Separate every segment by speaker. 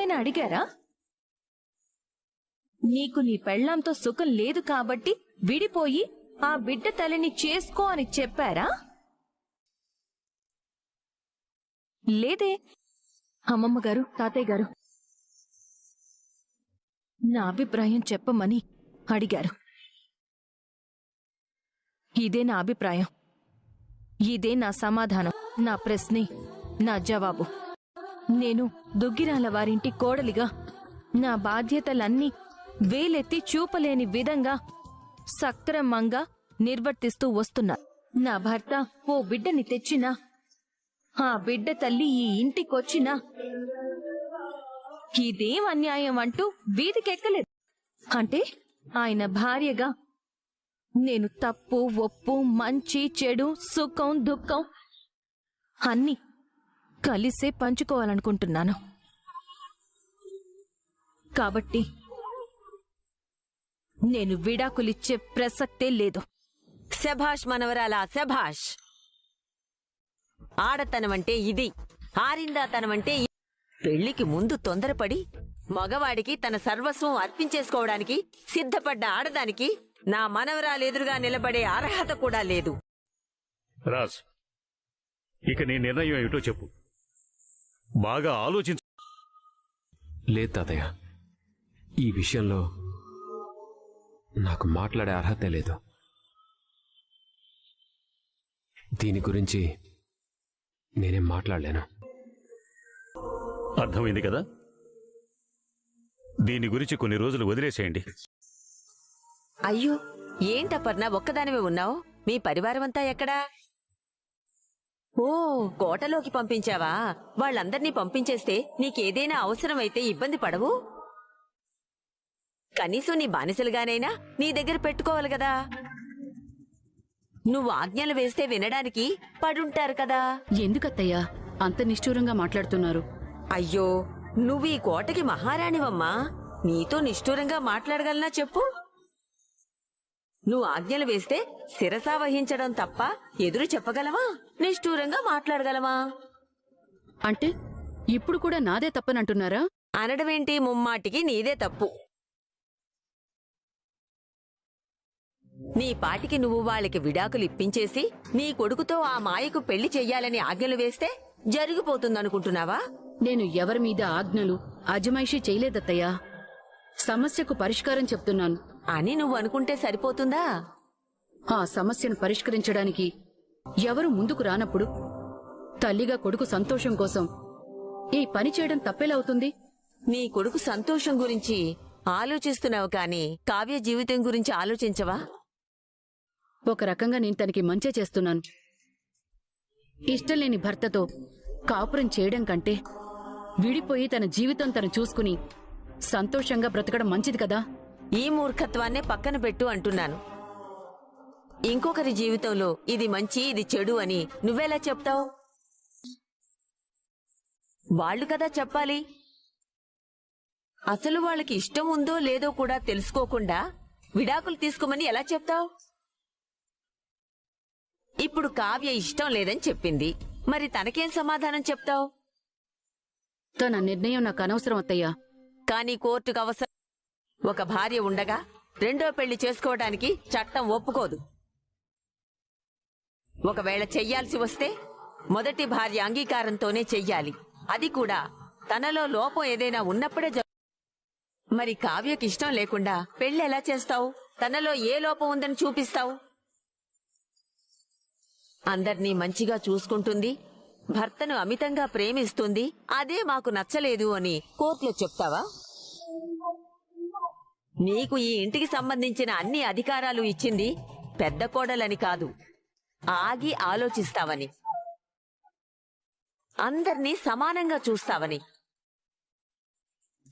Speaker 1: ఎవరైనా అడిగారా? నీకు నీ పెళ్లాంతో సుఖం లేదు కాబట్టి విడిపోయి ఆ బిడ్డ తల్లిని చేసుకో అని చెప్పారా? లేదే. అమ్మమ్మ గారు, తాతయ్య గారు నా అభిప్రాయం చెప్పమని అడిగారు. ఇదే నా అభిప్రాయం, ఇదే నా సమాధానం, నా ప్రశ్నే నా జవాబు. నేను దుగ్గిరాల వారింటి కోడలిగా నా బాధ్యతలన్నీ వేలెత్తి చూపలేని విధంగా సక్రమంగా నిర్వర్తిస్తూ వస్తున్నా. నా భర్త ఓ బిడ్డని తెచ్చినా, ఆ బిడ్డ తల్లి ఈ ఇంటికొచ్చినా ఇదేం అన్యాయం అంటూ వీధికెక్కలేదు. అంటే ఆయన భార్యగా నేను తప్పు ఒప్పు, మంచి చెడు, సుఖం దుఃఖం అన్నీ కలిసే పంచుకోవాలనుకుంటున్నాను. కాబట్టి నేను విడాకులిచ్చే ప్రసక్తే లేదు.
Speaker 2: శభాష్ మనవరాలా, శభాష్. ఆడతనమంటే ఇది, ఆరిందాతనమంటే పెళ్లికి ముందు తొందరపడి మగవాడికి తన సర్వస్వం అర్పించేసుకోవడానికి సిద్ధపడ్డ ఆడదానికి నా మనవరాలెదురుగా నిలబడే అర్హత కూడా లేదు.
Speaker 3: రాజ్, ఇక నీ నిర్ణయం ఏమిటో చెప్పు. బాగా ఆలోచించు.
Speaker 4: లేదు తాతయ్య, ఈ విషయంలో నాకు మాట్లాడే అర్హత లేదు. దీని గురించి నేనేం మాట్లాడలేను.
Speaker 3: అర్థమైంది కదా? దీని గురించి కొన్ని రోజులు వదిలేసేయండి.
Speaker 2: అయ్యో, ఏంటపర్ణ ఒక్కదానివే ఉన్నావు? మీ పరివారమంతా ఎక్కడా? ఓ, కోటలోకి పంపించావా? వాళ్ళందర్నీ పంపించేస్తే నీకేదైనా అవసరమైతే ఇబ్బంది పడవు? కనీసం నీ బానిసలుగానైనా నీ దగ్గర పెట్టుకోవాలి కదా. నువ్వు ఆజ్ఞలు వేస్తే వినడానికి పడుంటారు కదా.
Speaker 5: ఎందుకత్తయ్యా అంత నిష్ఠూరంగా మాట్లాడుతున్నారు?
Speaker 2: అయ్యో, నువ్వు ఈ కోటకి మహారాణివమ్మా. నీతో నిష్ఠూరంగా మాట్లాడగలనా చెప్పు? నువ్వు ఆజ్ఞలు వేస్తే శిరసా వహించడం తప్ప ఎదురు చెప్పగలవా? నిష్ఠూరంగా మాట్లాడగలవా?
Speaker 5: అంటే ఇప్పుడు కూడా నాదే తప్పనంటున్నారా?
Speaker 2: అనడమేంటి, ముమ్మాటికి నీదే తప్పు. నీ పాటికి నువ్వు వాళ్ళకి విడాకులు ఇప్పించేసి నీ కొడుకుతో ఆ మాయకు పెళ్లి చెయ్యాలని ఆజ్ఞలు వేస్తే జరిగిపోతుందనుకుంటున్నావా?
Speaker 5: నేను ఎవరి మీద ఆజ్ఞలు అజమాయిషీ చేయలేదత్తయ్యా. సమస్యకు పరిష్కారం చెప్తున్నాను
Speaker 2: అని నువ్వు అనుకుంటే సరిపోతుందా?
Speaker 5: ఆ సమస్యను పరిష్కరించడానికి ఎవరు ముందుకు రానప్పుడు తల్లిగా కొడుకు సంతోషం కోసం ఈ పని చేయడం తప్పేలవుతుంది?
Speaker 2: నీ కొడుకు సంతోషం గురించి ఆలోచిస్తున్నావు కాని కావ్య జీవితం గురించి ఆలోచించవా?
Speaker 5: ఒక రకంగా నేను తనకి మంచే చేస్తున్నాను. ఇష్టం లేని భర్తతో కాపురం చేయడం కంటే విడిపోయి తన జీవితం తను చూసుకుని సంతోషంగా బ్రతకడం మంచిది కదా.
Speaker 2: ఈ మూర్ఖత్వాన్నే పక్కన పెట్టు అంటున్నాను. ఇంకొకరి జీవితంలో ఇది మంచి ఇది చెడు అని నువ్వెలా చెప్తావు? వాళ్ళు కదా చెప్పాలి. అసలు వాళ్ళకి ఇష్టం ఉందో లేదో కూడా తెలుసుకోకుండా విడాకులు తీసుకోమని ఎలా చెప్తావు? ఇప్పుడు కావ్య ఇష్టం లేదని చెప్పింది, మరి తనకేం సమాధానం చెప్తావు?
Speaker 5: తన నిర్ణయం నాకు అనవసరం అత్తయ్యా.
Speaker 2: కానీ కోర్టుకు అవసరం. ఒక భార్య ఉండగా రెండో పెళ్లి చేసుకోవడానికి చట్టం ఒప్పుకోదు. ఒకవేళ చెయ్యాల్సి వస్తే మొదటి భార్య అంగీకారంతోనే చెయ్యాలి. అది కూడా తనలో లోపం ఏదైనా ఉన్నప్పుడే. మరి కావ్యకి ఇష్టం లేకుండా పెళ్లి ఎలా చేస్తావు? తనలో ఏ లోపం ఉందని చూపిస్తావు? అందర్నీ మంచిగా చూసుకుంటుంది, భర్తను అమితంగా ప్రేమిస్తుంది, అదే మాకు నచ్చలేదు అని కోర్టులో చెప్తావా? నీకు ఈ ఇంటికి సంబంధించిన అన్ని అధికారాలు ఇచ్చింది పెద్ద కోడలని కాదు, ఆగి ఆలోచిస్తావని, అందర్నీ సమానంగా చూస్తావని.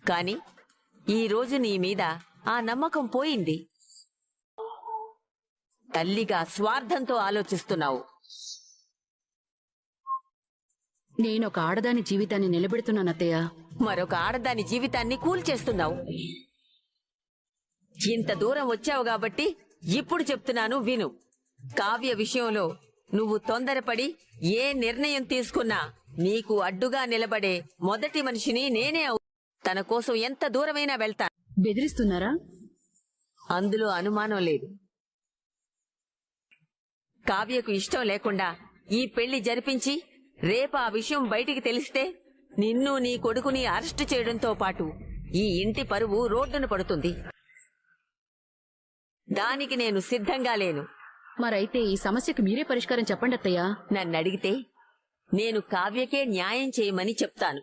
Speaker 2: కాని ఈరోజు నీ మీద ఆ నమ్మకం పోయింది. తల్లిగా స్వార్థంతో ఆలోచిస్తున్నావు.
Speaker 5: నేనొక ఆడదాని జీవితాన్ని నిలబెడుతున్నానత్తయ్యా.
Speaker 2: మరొక ఆడదాని జీవితాన్ని కూల్చేస్తున్నావు. ఇంత దూరం వచ్చావు కాబట్టి ఇప్పుడు చెప్తున్నాను విను. కావ్య విషయంలో నువ్వు తొందరపడి ఏ నిర్ణయం తీసుకున్నా నీకు అడ్డుగా నిలబడే మొదటి మనిషిని నేనే. తన కోసం ఎంత దూరమైనా వెళ్తాను.
Speaker 5: బెదిరిస్తున్నారా?
Speaker 2: అందులో అనుమానం లేదు. కావ్యకు ఇష్టం లేకుండా ఈ పెళ్లి జరిపించి రేపు ఆ విషయం బయటికి తెలిస్తే నిన్ను నీ కొడుకుని అరెస్టు చేయడంతో పాటు ఈ ఇంటి పరువు రోడ్డున పడుతుంది. దానికి నేను సిద్ధంగా లేను.
Speaker 5: మరైతే ఈ సమస్యకు మీరే పరిష్కారం చెప్పండి అత్తయ్య.
Speaker 2: నన్నడిగితే నేను కావ్యకే న్యాయం చేయమని చెప్తాను.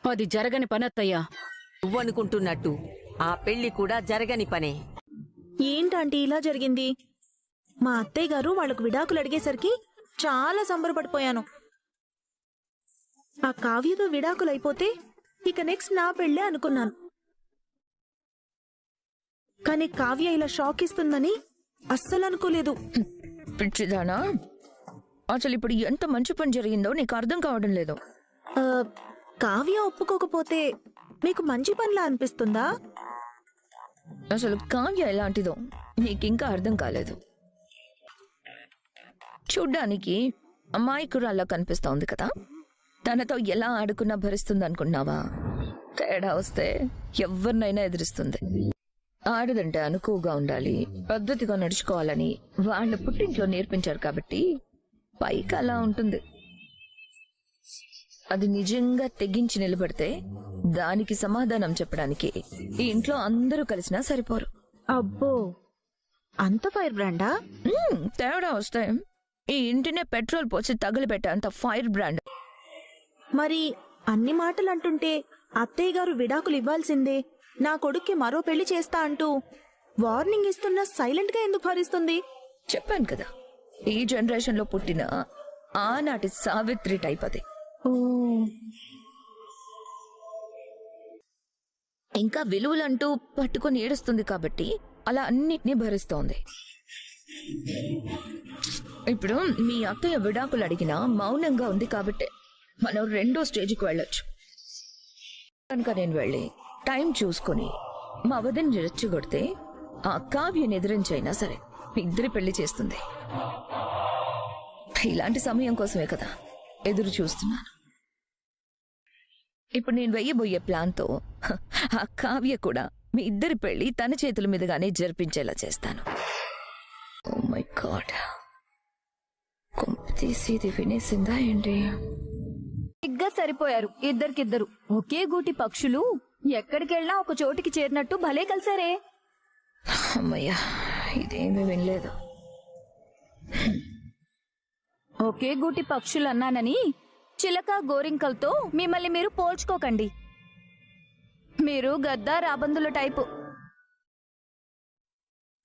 Speaker 5: అది జరగని పని అత్తయ్య.
Speaker 2: నువ్వనుకుంటున్నట్టు ఆ పెళ్లి కూడా జరగని పనే.
Speaker 6: ఏంటంటే ఇలా జరిగింది? మా అత్తయ్య గారు వాళ్లకు విడాకులు అడిగేసరికి చాలా సంబరపడిపోయాను. ఆ కావ్యతో విడాకులు అయిపోతే ఇక నెక్స్ట్ నా పెళ్ళే అనుకున్నాను. కానీ కావ్య ఇలా షాక్ ఇస్తుందని అస్సలు అనుకోలేదు.
Speaker 1: పిచ్చిదానా, అసలు ఇప్పుడు ఎంత మంచి పని జరిగిందో నీకు అర్థం కావడం లేదు.
Speaker 6: ఆ, కావ్య ఒప్పుకోకపోతే మీకు మంచి పనిలా అనిపిస్తుందా?
Speaker 1: అసలు కావ్య ఎలాంటిదో నీకింకా అర్థం కాలేదు. చూడ్డానికి అమాయకురాల్లా కనిపిస్తోంది కదా. తనతో ఎలా ఆడుకున్నా భరిస్తుంది అనుకున్నావా? తేడా వస్తే ఎవరినైనా ఎదిరిస్తుంది. ఆడదంటే అనుకువగా ఉండాలి, పద్ధతిగా నడుచుకోవాలని వాళ్ళ పుట్టింట్లో నేర్పించారు కాబట్టి పైకి అలా ఉంటుంది. అది నిజంగా తెగించి నిలబడితే దానికి సమాధానం చెప్పడానికి ఈ ఇంట్లో అందరూ కలిసినా సరిపోరు.
Speaker 6: అబ్బో, అంత ఫైర్ బ్రాండా?
Speaker 1: తేడా వస్తే ఈ ఇంటినే పెట్రోల్ పోసి తగులుపెట్టే అంత ఫైర్ బ్రాండ్.
Speaker 6: మరి అన్ని మాటలు అంటుంటే అత్తయ్య గారు విడాకులు ఇవ్వాల్సిందే, నా కొడుక్కి మరో పెళ్లి చేస్తా అంటూ వార్నింగ్ ఇస్తున్నా సైలెంట్ గా ఎందుకు భరిస్తుంది?
Speaker 1: చెప్పాను కదా, ఈ జనరేషన్ లో పుట్టిన ఆనాటి సావిత్రి టైప్ అది.
Speaker 6: ఓ,
Speaker 1: ఇంకా విలువలంటూ పట్టుకొని ఏడుస్తుంది కాబట్టి అలా అన్నిటినీ భరిస్తోంది. ఇప్పుడు మీ అత్తయ్య విడాకులు అడిగినా మౌనంగా ఉంది కాబట్టి మనం రెండో స్టేజ్కి వెళ్ళొచ్చు. కనుక నేను వెళ్ళి టైం చూసుకుని మా వదిని రెచ్చగొడితే ఆ కావ్యని ఎదిరించైనా సరే ఇద్దరి పెళ్లి చేస్తుంది. ఇలాంటి సమయం కోసమే కదా ఎదురు చూస్తున్నాను. ఇప్పుడు నేను వెయ్యబోయే ప్లాన్తో ఆ కావ్య కూడా మీ ఇద్దరి పెళ్లి తన చేతుల మీదుగానే జరిపించేలా చేస్తాను. ఓ మై గాడ్, కొంపతీసి ఇది వినేసిందా ఏంటి?
Speaker 7: సరిగ్గా సరిపోయారు ఇద్దరికిద్దరు. ఒకే గూటి పక్షులు ఎక్కడికెళ్ళినా ఒక చోటికి చేరినట్టు భలే కలిసారే.
Speaker 1: అమ్మయ్యా, ఇదేమీ వినలేదు.
Speaker 7: ఒకే గూటి పక్షులు అన్నానని చిలక గోరింకలతో మిమ్మల్ని మీరు పోల్చుకోకండి. మీరు గద్దా రాబందుల టైపు.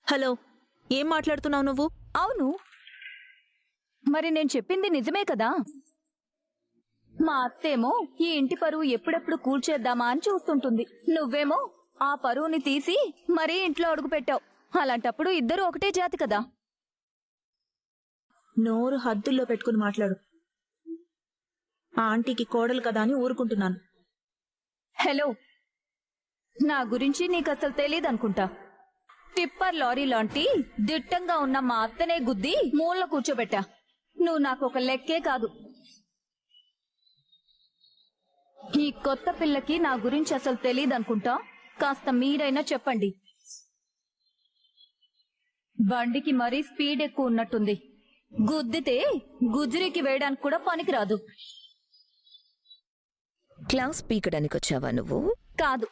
Speaker 6: హలో, ఏం మాట్లాడుతున్నావు నువ్వు?
Speaker 7: అవును, మరి నేను చెప్పింది నిజమే కదా. మా అత్తేమో ఈ ఇంటి పరువు ఎప్పుడెప్పుడు కూల్చేద్దామా అని చూస్తుంటుంది. నువ్వేమో ఆ పరువుని తీసి మరీ ఇంట్లో అడుగు పెట్టావు. అలాంటప్పుడు ఇద్దరు ఒకటే జాతి కదా.
Speaker 6: నోరు హద్దుల్లో పెట్టుకుని మాట్లాడు. ఆ ఆంటీకి కోడలు కదా అని ఊరుకుంటున్నాను.
Speaker 7: హలో, నా గురించి నీకు అసలు తెలీదనుకుంటా. టిప్పర్ లారీ లాంటి దిట్టంగా ఉన్న మా అత్తనే గుద్ది మూల కూర్చోబెట్టా. నువ్వు నాకు ఒక లెక్కే కాదు. ఈ కొత్త పిల్లకి నా గురించి అసలు తెలీదనుకుంటా. కాస్త మీరైనా చెప్పండి. బండికి మరీ స్పీడ్ ఎక్కువ ఉన్నట్టుంది. గుద్దితే గుజ్జరికి వేయడానికి కూడా పనికిరాదు.
Speaker 1: క్లాస్ పీకడానికి వచ్చావా నువ్వు?
Speaker 7: కాదు,